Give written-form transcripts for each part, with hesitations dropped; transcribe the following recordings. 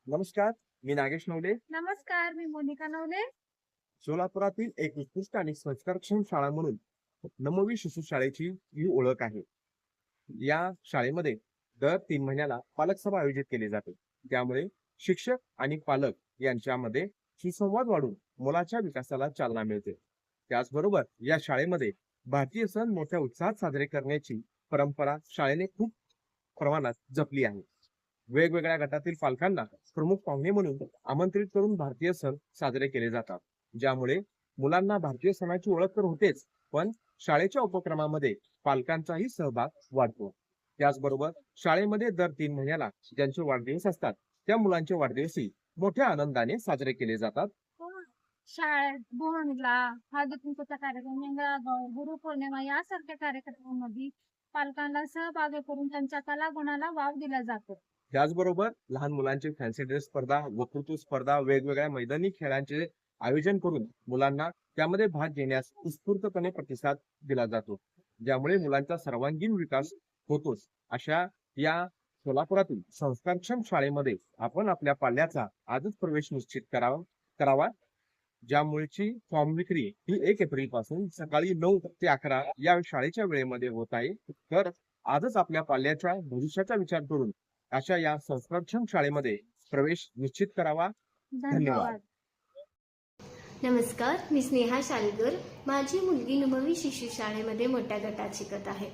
नमस्कार, मी नागेश नवले. नमस्कार, मी मोनिका नवले. सोलापुरातील एक उत्कृष्ट आणि संस्कारक्षम शाळा म्हणून नववी शिशु शाळेची ही ओळख आहे. या शाळेमध्ये दर 3 महिन्याला पालक सभा आयोजित केली जाते. त्यामुळे शिक्षक आणि पालक यांच्यामध्ये सुसंवाद वाढून मुलाच्या विकासाला चालना मिळते. त्याचबरोबर या शाळेमध्ये भारतीय सण मोठ्या उत्साहात साजरे करण्याची परंपरा शाळेने खूप प्रमाणात जपली आहे. वेगवेगळ्या गटातील पालकांना प्रमुख पाहुणे म्हणून आमंत्रित करून भारतीय सण साजरे केले जातात, ज्यामुळे मुलांना भारतीय सणाची ओळख तर होतेच, पण शाळेच्या उपक्रमामध्ये पालकांचाही सहभाग वाढतो. त्याचबरोबर शाळेमध्ये दर 3 महिन्याला ज्यांचे वाढदिवस असतात त्या मुलांचे वाढदिवसही मोठ्या आनंदाने साजरे केले जातात. शाळेत बोहणला हळदी कुंकूचा कार्यक्रम, गुरुपौर्णिमा यासारख्या कार्यक्रमांमध्ये पालकांना सहभागी करून त्यांच्या कलागुणाला वाव दिला जातो. त्याचबरोबर लहान मुलांचे फॅन्सी ड्रेस स्पर्धा, वक्तृत्व स्पर्धा, वेगवेगळ्या मैदानी खेळांचे आयोजन करून मुलांना त्यामध्ये भाग घेण्यास उत्स्फूर्तपणे प्रतिसाद दिला जातो, ज्यामुळे मुलांचा सर्वांगीण विकास होतोच. अशा या सोलापुरातील संस्कारक्षम शाळेमध्ये आपण आपल्या पाल्याचा आजच प्रवेश निश्चित करावा. ज्यामुळेची फॉर्म विक्री ही 1 एप्रिल पासून सकाळी 9 ते 11 या शाळेच्या वेळेमध्ये होत आहे. तर आजच आपल्या पाल्याच्या भविष्याचा विचार करून अशा या संस्कारक्षम शाळेमध्ये प्रवेश निश्चित करावा. धन्यवाद. नमस्कार, मी स्नेहा शालगर. माझी मुलगी नववी शिशु शाळेमध्ये मोठ्या गटात शिकत आहे.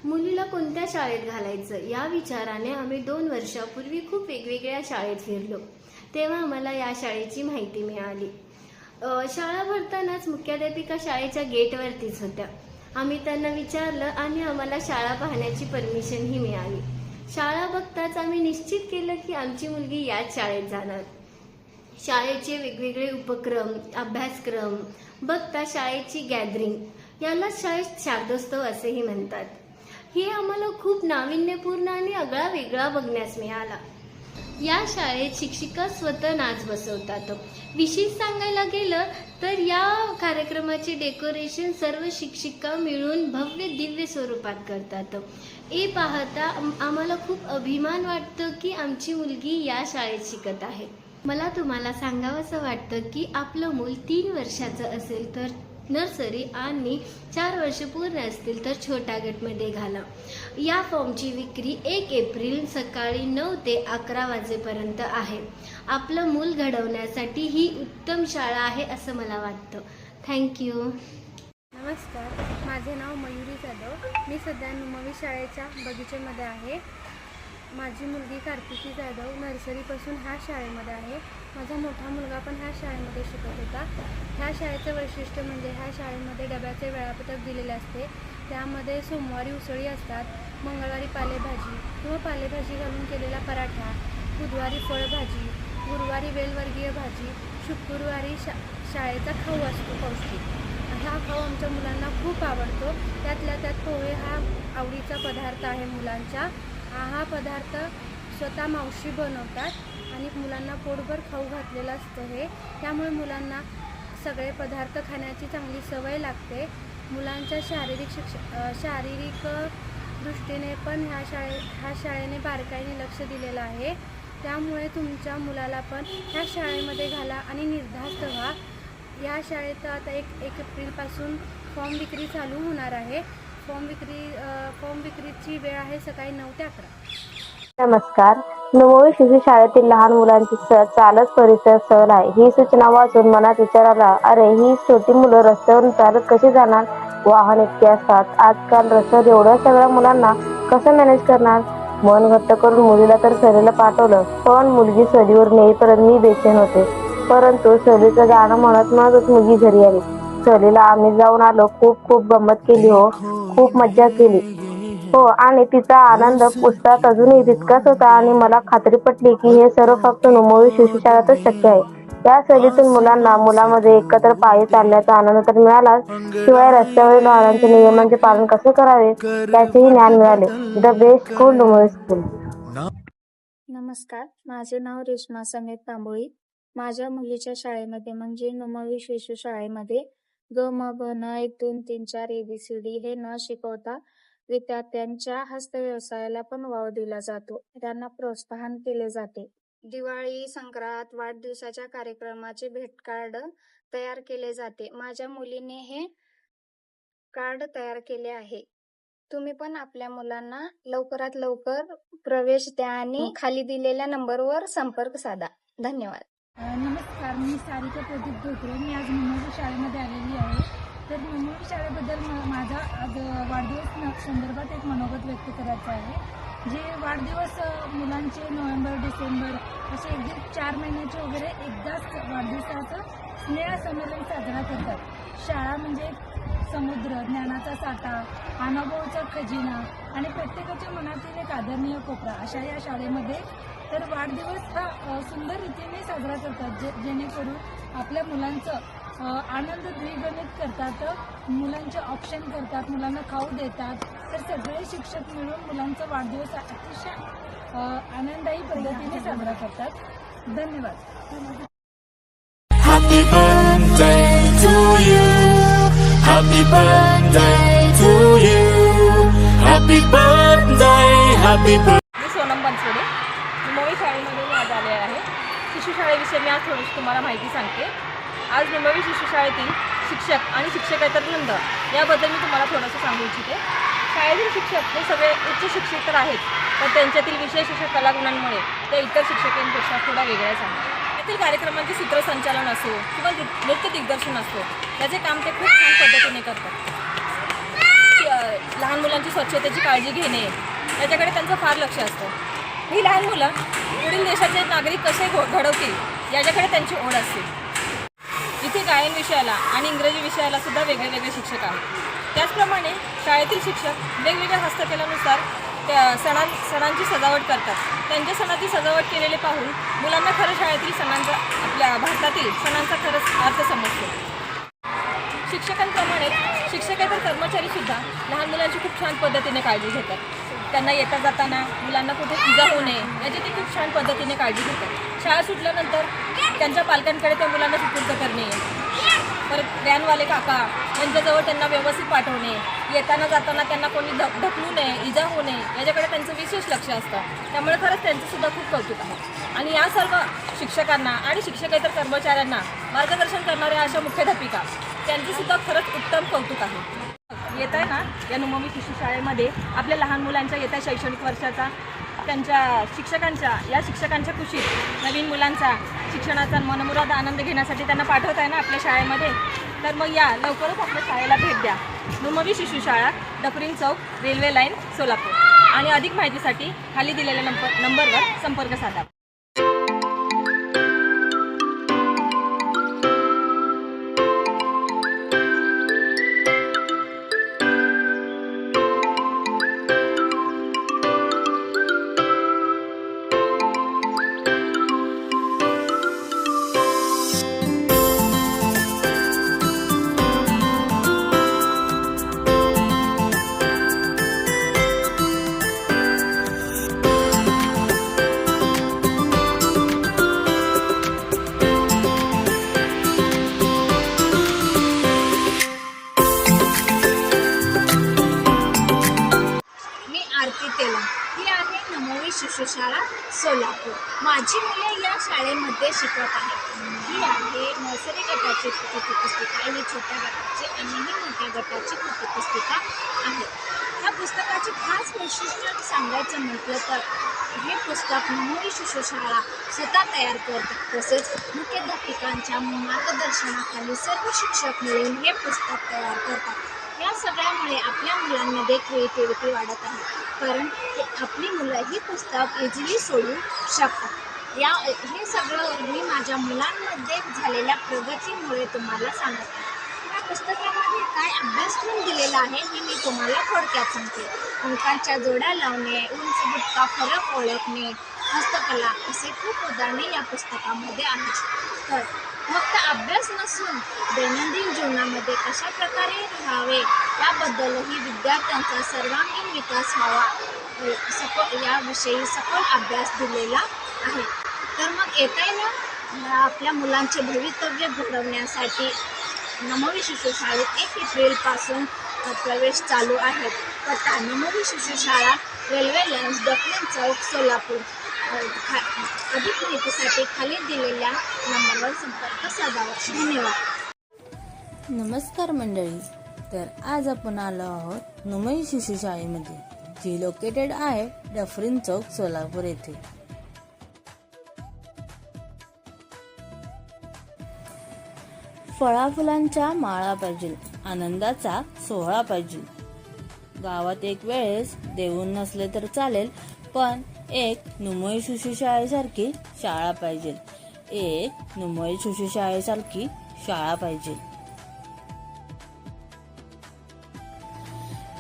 मुलीला कोणत्या शाळेत घालायचं या विचाराने आम्ही 2 वर्षापूर्वी खूप वेगवेगळ्या शाळेत फिरलो. तेव्हा आम्हाला या शाळेची माहिती मिळाली. शाळा भरतानाच मुख्याध्यापिका शाळेच्या गेटवरतीच होत्या. आम्ही त्यांना विचारलं आणि आम्हाला शाळा पाहण्याची परमिशनही मिळाली. शाळा बघताच आम्ही निश्चित केलं की आमची मुलगी याच शाळेत जाणार. शाळेचे वेगवेगळे उपक्रम, अभ्यासक्रम बघता शाळेची गॅदरिंग याला शाळेत शारदोत्सव असेही म्हणतात. हे आम्हाला खूप नाविन्यपूर्ण आणि आगळा वेगळा बघण्यास मिळाला. या शाळेत शिक्षिका स्वतः नाच बसवतात. विशेष सांगायला गेलं तर या कार्यक्रमाचे डेकोरेशन सर्व शिक्षिका मिळून भव्य दिव्य स्वरूपात करतात. हे पाहता आम्हाला खूप अभिमान वाटतं की आमची मुलगी या शाळेत शिकत आहे. मला तुम्हाला सांगावंसं वाटतं की आपलं मूल 3 वर्षाचं असेल तर नर्सरी आणि 4 वर्ष पूर्ण असतील तर छोट्या गटमध्ये घाला. या फॉर्मची विक्री 1 एप्रिल सकाळी 9 ते 11 वाजेपर्यंत आहे. आपलं मूल घडवण्यासाठी ही उत्तम शाळा आहे असं मला वाटतं. थँक्यू. नमस्कार, माझे नाव मयुरी जाधव. मी सध्या नुमवी शाळेच्या बगीचेमध्ये आहे. माझी मुलगी कार्तिकी जाधव नर्सरीपासून ह्या शाळेमध्ये आहे. माझा मोठा मुलगा पण ह्या शाळेमध्ये शिकत होता. ह्या शाळेचं वैशिष्ट्य म्हणजे ह्या शाळेमध्ये डब्याचे वेळापत्रक दिलेले असते. त्यामध्ये सोमवारी उसळी असतात, मंगळवारी पालेभाजी किंवा पालेभाजी घालून केलेला पराठा, बुधवारी फळभाजी, गुरुवारी वेलवर्गीय भाजी, शुक्रवारी शाळेचा खाऊ असतो पौष्टिक. हा खाऊ आमच्या मुलांना खूप आवडतो. त्यातल्या त्यात पोहे हा आवडीचा पदार्थ आहे मुलांच्या. हा पदार्थ स्वतः मावशी बनवतात आणि मुलांना पोटभर खाऊ घातलेलं असतं हे. त्यामुळे मुलांना सगळे पदार्थ खाण्याची चांगली सवय लागते. मुलांच्या शारीरिक दृष्टीने पण ह्या शाळेने बारकाईने लक्ष दिलेलं आहे. त्यामुळे तुमच्या मुलाला पण ह्या शाळेमध्ये घाला आणि निर्धास्त व्हा. या शाळेत आता 1 एप्रिलपासून फॉर्म विक्री चालू होणार आहे. फॉर्म विक्रीची वेळ आहे सकाळी 9 ते 11. नमस्कार, नववी शिशु शाळेतील लहान मुलांची सहल चालत परिसर सहल आहे. ही सूचना वाचून मनात विचार आला, अरे ही छोटी मुलं रस्त्यावरून चालत कशी जाणार? वाहन इतके असतात. आजकाल रस्त्यावर एवढ्या सगळ्या मुलांना कसं मॅनेज करणार? मन घट्ट करून मुलीला तर सहलीला पाठवलं, पण मुलगी सहलीवर नेईपर्यंत मी बेचैन होते. परंतु सहलीचं गाणं म्हणत म्हणतच मुलगी घरी आली. सहलीला आम्ही जाऊन आलो. खूप गंमत केली हो, खूप मज्जा केली हो. आणि तिचा आनंद उत्साहात अजूनही तितकाच होता. आणि मला खात्री पटली की हे सर्व फक्त नववी शिशु शाळेतच शक्य आहे. या सहलीतून मुलांमध्ये एकत्र पायी चालण्याचा आनंद तर मिळाला, शिवाय रस्त्यावरील वाहनांच्या नियमांचे पालन कसे करावे त्याचेही ज्ञान मिळाले. द बेस्ट स्कूल, नववी स्कूल. नमस्कार, माझे नाव रेश्मा समेत तांबोळी. माझ्या मुलीच्या शाळेमध्ये म्हणजे नववी शिशु शाळेमध्ये ग म भ न 1 2 3 4 ABCD हे न शिकवता विद्यार्थ्यांच्या हस्तव्यवसायाला पण वाव दिला जातो. त्यांना प्रोत्साहन केले जाते. दिवाळी, संक्रांत, वाढदिवसाच्या कार्यक्रमाचे भेट कार्ड तयार केले जाते. माझ्या मुलीने हे कार्ड तयार केले आहे. तुम्ही पण आपल्या मुलांना लवकरात लवकर प्रवेश द्या आणि खाली दिलेल्या नंबरवर संपर्क साधा. धन्यवाद. नमस्कार, मी सारिका प्रदीप धोत्रे. मी आज मुंबई शाळेमध्ये आलेली आहे. तर मुंबई शाळेबद्दल माझा आज वाढदिवस संदर्भात एक मनोगत व्यक्त करायचं आहे. जे वाढदिवस मुलांचे नोव्हेंबर, डिसेंबर असे अगदी 4 महिन्याचे वगैरे एकदाच वाढदिवसाचं स्नेह संमेलन साजरा करतात. शाळा म्हणजे समुद्र, ज्ञानाचा साठा, अनुभवाचा खजिना आणि प्रत्येकाच्या मनातील एक आदरणीय कोपरा अशा या शाळेमध्ये तर वाढदिवस हा सुंदर रीतीने साजरा करतात. जेणेकरून आपल्या मुलांचं आनंद द्विगुणित करतात. मुलांचे ऑप्शन करतात, मुलांना खाऊ देतात. तर सगळे शिक्षक मिळून मुलांचा वाढदिवस अतिशय आनंददायी पद्धतीने साजरा करतात. धन्यवाद. Happy birthday to you. Happy birthday to you. Happy birthday, happy birthday. मी सोनम बनसोडे मुंबई शाळेमध्ये मी आज आले आहे. शिशु शाळेविषयी मी आज थोडीशी तुम्हाला माहिती सांगते. आज मुंबई शिशु शाळेतील शिक्षक आणि शिक्षकेतर वृंद याबद्दल मी तुम्हाला थोडंसं सांगू इच्छिते. शाळेतील शिक्षक हे सगळे उच्च शिक्षित तर आहेत, पण त्यांच्यातील विशेष अशा कलागुणांमुळे ते इतर शिक्षकांपेक्षा थोडा वेगळ्याच आहेत. येथील कार्यक्रमांचे सूत्रसंचालन असो किंवा नृत्य दिग्दर्शन असो, त्याचे काम ते खूप छान पद्धतीने करतात. लहान मुलांची स्वच्छतेची काळजी घेणे याच्याकडे त्यांचं फार लक्ष असतं. ही लहान मुलं पुढील देशाचे नागरिक कसे घडवतील याच्याकडे त्यांची ओढ असते. इथे गायन विषयाला आणि इंग्रजी विषयाला सुद्धा वेगळे वेगळे शिक्षक आहेत. त्याचप्रमाणे शाळेतील शिक्षक वेगवेगळ्या हस्तकलेनुसार त्या सणांची सजावट करतात. त्यांच्या सणाची सजावट केलेले पाहून मुलांना खरं शाळेतील सणांचा, आपल्या भारतातील सणांचा खरंच अर्थ समजतो. शिक्षकांप्रमाणे शिक्षकेतर कर्मचारीसुद्धा लहान मुलांची खूप छान पद्धतीने काळजी घेतात. त्यांना येता जाताना मुलांना कुठे इजा होऊ नये याची ते खूप छान पद्धतीने काळजी घेतात. शाळा सुटल्यानंतर त्यांच्या पालकांकडे त्या मुलांना सुपूर्द करणे, परत व्हॅनवाले काका यांच्याजवळ त्यांना व्यवस्थित पाठवणे, येताना जाताना त्यांना कोणी ढकलू नये, इजा होऊ नये याच्याकडे त्यांचं विशेष लक्ष असतं. त्यामुळे खरंच त्यांचंसुद्धा खूप कौतुक आहे. आणि या सर्व शिक्षकांना आणि शिक्षकेतर कर्मचाऱ्यांना मार्गदर्शन करणाऱ्या अशा मुख्याध्यापिका त्यांचंसुद्धा खरंच उत्तम कौतुक आहे. येत आहे ना या नुमवी शिशु शाळेमध्ये आपल्या लहान मुलांच्या येत्या शैक्षणिक वर्षाचा त्यांच्या शिक्षकांच्या खुशीत नवीन मुलांचा शिक्षणाचा मनमुराद आनंद घेण्यासाठी त्यांना पाठवत आहे ना आपल्या शाळेमध्ये. तर मग या लवकरच आपल्या शाळेला भेट द्या. नुमवी शिशु शाळा, डफरिंग चौक, रेल्वे लाईन, सोलापूर. आणि अधिक माहितीसाठी खाली दिलेल्या नंबरवर संपर्क साधा. ही आहे नमोवी शिशु शाळा सोलापूर. माझी मुले या शाळेमध्ये शिकत आहेत. ही आहे नर्सरी गटाची कृतीपुस्तिका, ही छोट्या गटाची आणि ही मोठ्या गटाची कृतीपुस्तिका आहे. या पुस्तकाची खास वैशिष्ट्य सांगायचं म्हटलं तर हे पुस्तक नमोवी शिशु शाळा स्वतः तयार करते. तसेच मुख्याध्यापिकांच्या मार्गदर्शनाखाली सर्व शिक्षक मिळून हे पुस्तक तयार करतात. या सगळ्यामुळे आपल्या मुलांमध्ये क्रिएटिव्हिटी वाढत आहे, कारण आपली मुलं ही पुस्तक इझिली सोडू शकतात. हे सगळं मी माझ्या मुलांमध्ये झालेल्या प्रगतीमुळे तुम्हाला सांगत आहे. या पुस्तकामध्ये काय अभ्यासक्रम दिलेला आहे हे मी तुम्हाला थोडक्यात सांगते. अंकांच्या जोड्या लावणे, उंच बुटका फरक ओळखणे, हस्तकला असे खूप उदाहरणे या पुस्तकामध्ये आहेत. तर फक्त अभ्यास नसून दैनंदिन जीवनामध्ये कशा प्रकारे राहावे याबद्दलही विद्यार्थ्यांचा सर्वांगीण विकास व्हावा याविषयी सखोल अभ्यास दिलेला आहे. तर मग येत आहे ना आपल्या मुलांचे भवितव्य घडवण्यासाठी नमोवी शिशु शाळेत 1 एप्रिलपासून प्रवेश चालू आहेत. पत्ता नमोवी शिशु शाळा, रेल्वे लाईन्स, डफरीन चौक, सोलापूर. अधिक माहितीसाठी खाली दिलेल्या नंबरवर संपर्क साधावा. धन्यवाद. नमस्कार मंडळी. तर आज आपण आलो आहोत नुमई शिशु शाळेमध्ये, जी लोकेटेड आहे डफरीन चौक, सोलापूर येथे. फळाफुलांच्या माळा पाहिजे, आनंदाचा सोहळा पाहिजे. गावात एक वेळेस देऊन नसले तर चालेल, पण एक नुमई शिशु शाळेसारखी शाळा पाहिजे. एक नुमई शिशु शाळेसारखी शाळा पाहिजे.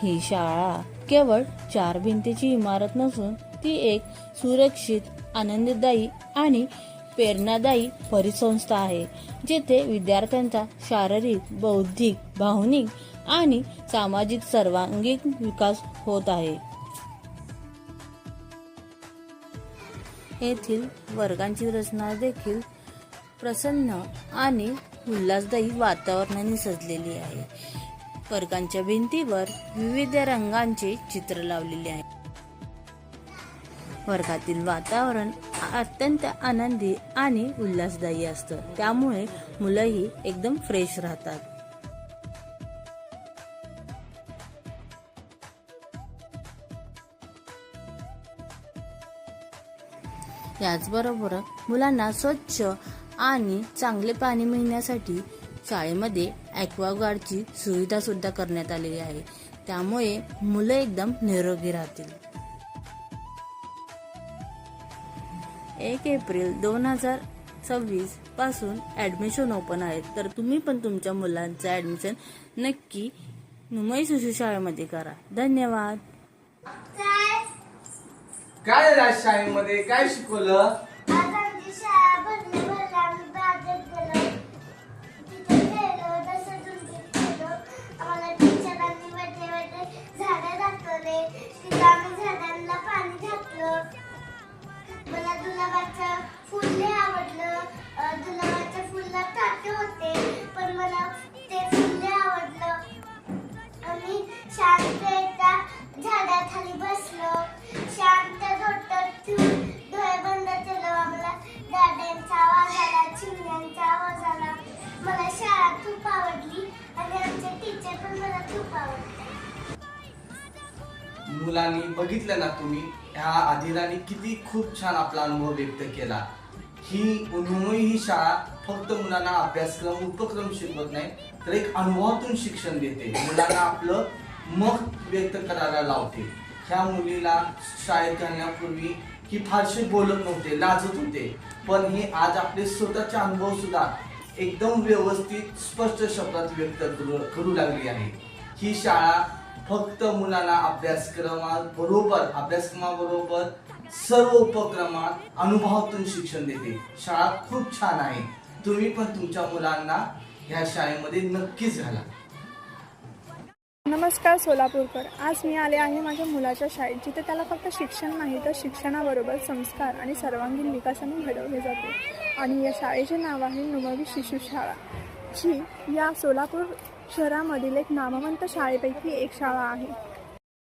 ही शाळा केवळ 4 भिंतीची इमारत नसून ती एक सुरक्षित, आनंददायी आणि प्रेरणादायी परिसंस्था आहे, जिथे विद्यार्थ्यांचा शारीरिक, बौद्धिक, भावनिक आणि सामाजिक सर्वांगीण विकास होत आहे. येथील वर्गांची रचना देखील प्रसन्न आणि उल्हासदायी वातावरणाने सजलेली आहे. वर्गांच्या भिंतीवर विविध रंगांचे चित्र लावलेले आहे. वर्गातील वातावरण अत्यंत आनंदी आणि उल्हासदायी असतं, त्यामुळे मुलंही एकदम फ्रेश राहतात. याचबरोबर मुलांना स्वच्छ आणि चांगले पाणी मिळण्यासाठी शाळेमध्ये ॲक्वागार्डची सुविधा सुद्धा करण्यात आलेली आहे, त्यामुळे मुलं एकदम निरोगी राहतील. 1 एप्रिल 2026 पासून ॲडमिशन ओपन आहे, तर तुम्ही पण तुमच्या मुलांचं ॲडमिशन नक्की नुमई शिशु शाळेमध्ये करा. धन्यवाद. काय आज शाळेमध्ये काय शिकवलं? आज आमची शाळा भरली आम्ही बागेत गेलो, तिथे खेळलो, दसऱ्यात खेळलो. आम्हाला टीचरांनी वेगळे झाडं दाखवले, तिथे आम्ही झाडांना पाणी घातलं. मला गुलाबाचं फुल लय आवडलं. गुलाबाच्या फुलला काटे होते, पण मला ते फुल लय आवडलं. आम्ही शांत एका झाडाखाली बसलो, शांत डोळे बंद केलं. आम्हाला गाड्यांचा आवाज आला, चिमण्यांचा आवाज आला. मला शाळा खूप आवडली आणि आमचे टीचर पण मला खूप आवडले. मुलांनी बघितलं ना, तुम्ही ह्या आदिराने किती खूप छान आपला अनुभव व्यक्त केला. ही नुमई ही शाळा फक्त मुलांना अभ्यासक्रम, उपक्रम शिकवत नाही, तर एक अनुभवातून शिक्षण देते. मुलांना आपलं मत व्यक्त करायला लावते. ह्या मुलीला शाळेत घालण्यापूर्वी ही फारसे बोलत नव्हते, लाजत होते, पण हे आज आपले स्वतःचे अनुभव सुद्धा एकदम व्यवस्थित, स्पष्ट शब्दात व्यक्त करू लागली आहे. ही शाळा फक्त मुलांना अभ्यासक्रमाबरोबर सर्व उपक्रमात अनुभवातून शिक्षण देते. शाळा खूप छान आहे. तुम्ही पण तुमच्या मुलांना ह्या शाळेमध्ये नक्कीच घाला. नमस्कार सोलापूरकर. आज मी आले आहे माझ्या मुलाच्या शाळेत, जिथे त्याला फक्त शिक्षण नाही तर शिक्षणाबरोबर संस्कार आणि सर्वांगीण विकासाने घडवले जाते. आणि या शाळेचे नाव आहे नुमई शिशु शाळा, जी या सोलापूर शहरामधील एक नामवंत शाळेपैकी एक शाळा आहे.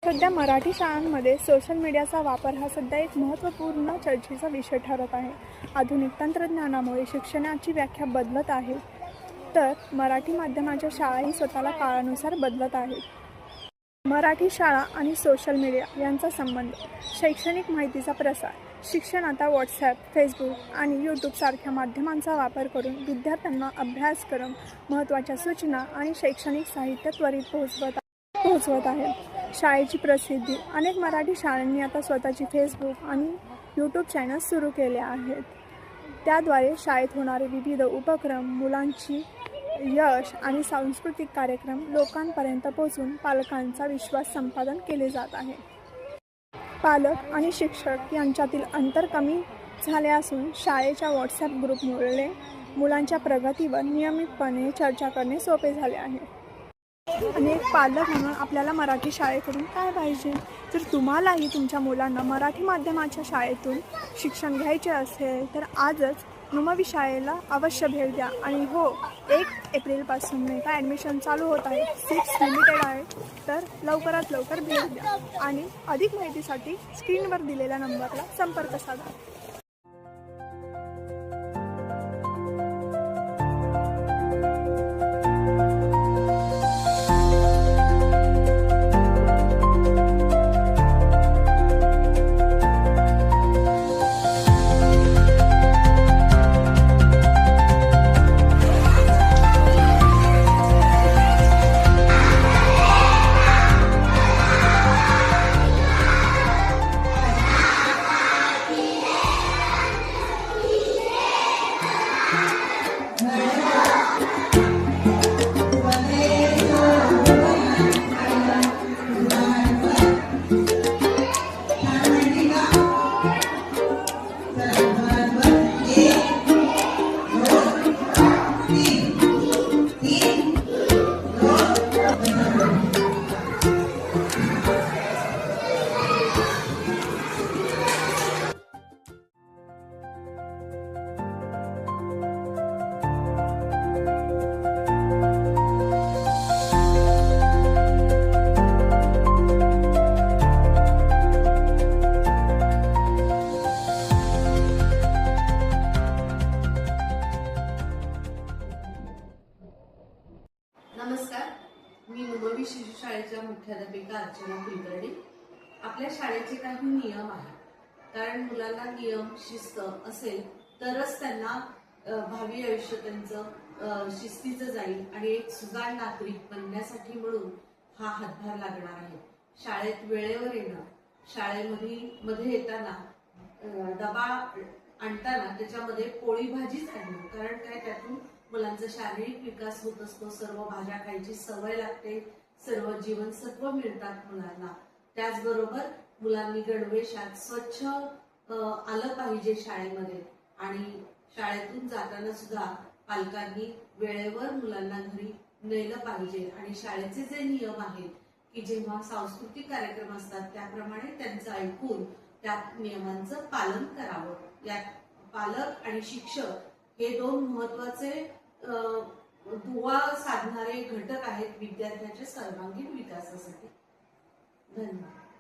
सध्या मराठी शाळांमध्ये सोशल मीडियाचा वापर हा सध्या एक महत्त्वपूर्ण चर्चेचा विषय ठरत आहे. आधुनिक तंत्रज्ञानामुळे शिक्षणाची व्याख्या बदलत आहे, तर मराठी माध्यमाच्या शाळाही स्वतःला काळानुसार बदलत आहेत. मराठी शाळा आणि सोशल मीडिया यांचा संबंध, शैक्षणिक माहितीचा प्रसार. शिक्षण आता व्हॉट्सॲप, फेसबुक आणि यूट्यूबसारख्या माध्यमांचा वापर करून विद्यार्थ्यांना अभ्यासक्रम, महत्त्वाच्या सूचना आणि शैक्षणिक साहित्य त्वरित पोहोचवत आहे. शाळेची प्रसिद्धी. अनेक मराठी शाळांनी आता स्वतःची फेसबुक आणि यूट्यूब चॅनल्स सुरू केले आहेत. त्याद्वारे शाळेत होणारे विविध उपक्रम, मुलांची यश आणि सांस्कृतिक कार्यक्रम लोकांपर्यंत पोहोचून पालकांचा विश्वास संपादन केले जात आहे. पालक आणि शिक्षक यांच्यातील अंतर कमी झाले असून शाळेच्या व्हॉट्सॲप ग्रुपमुळे मुलांच्या प्रगतीवर नियमितपणे चर्चा करणे सोपे झाले आहे. आणि एक पालक म्हणून आपल्याला मराठी शाळेकडून काय पाहिजे? जर तुम्हालाही तुमच्या मुलांना मराठी माध्यमाच्या शाळेतून शिक्षण घ्यायचे असेल तर आजच नुमवी शाळेला अवश्य भेट द्या. आणि हो, 1 एप्रिलपासून नाही का ॲडमिशन चालू होत आहे. सीट्स लिमिटेड आहे, तर लवकरात लवकर भेट द्या. आणि अधिक माहितीसाठी स्क्रीनवर दिलेल्या नंबरला संपर्क साधा. नमस्कार, मी नुमवी शिशु शाळेच्या मुख्याध्यापिका अर्चना कुलकर्णी. आपल्या शाळेचे काही नियम आहेत, कारण मुलांना नियम शिस्त असेल तरच त्यांना भावी आयुष्य त्यांचं शिस्तीचं जाईल आणि एक सुजाण नागरिक बनण्यासाठी म्हणून हा हातभार लागणार आहे. शाळेत वेळेवर येणं, शाळेमध्ये येताना डबा आणताना त्याच्यामध्ये पोळी भाजीच आणणं, कारण काय त्यातून मुलांचा शारीरिक विकास होत असतो. सर्व भाज्या खायची सवय लागते, सर्व जीवनसत्व मिळतात मुलांना. त्याचबरोबर मुलांनी गणवेशात स्वच्छ आलं पाहिजे शाळेमध्ये. आणि शाळेतून जाताना सुद्धा पालकांनी वेळेवर मुलांना घरी नेलं पाहिजे. आणि शाळेचे जे नियम आहेत की जेव्हा सांस्कृतिक कार्यक्रम असतात त्याप्रमाणे त्यांचं ऐकून त्या नियमांचं पालन करावं. यात पालक आणि शिक्षक हे 2 महत्वाचे दुवा साधणारे घटक आहेत विद्यार्थ्याच्या सर्वांगीण विकासासाठी. धन्यवाद.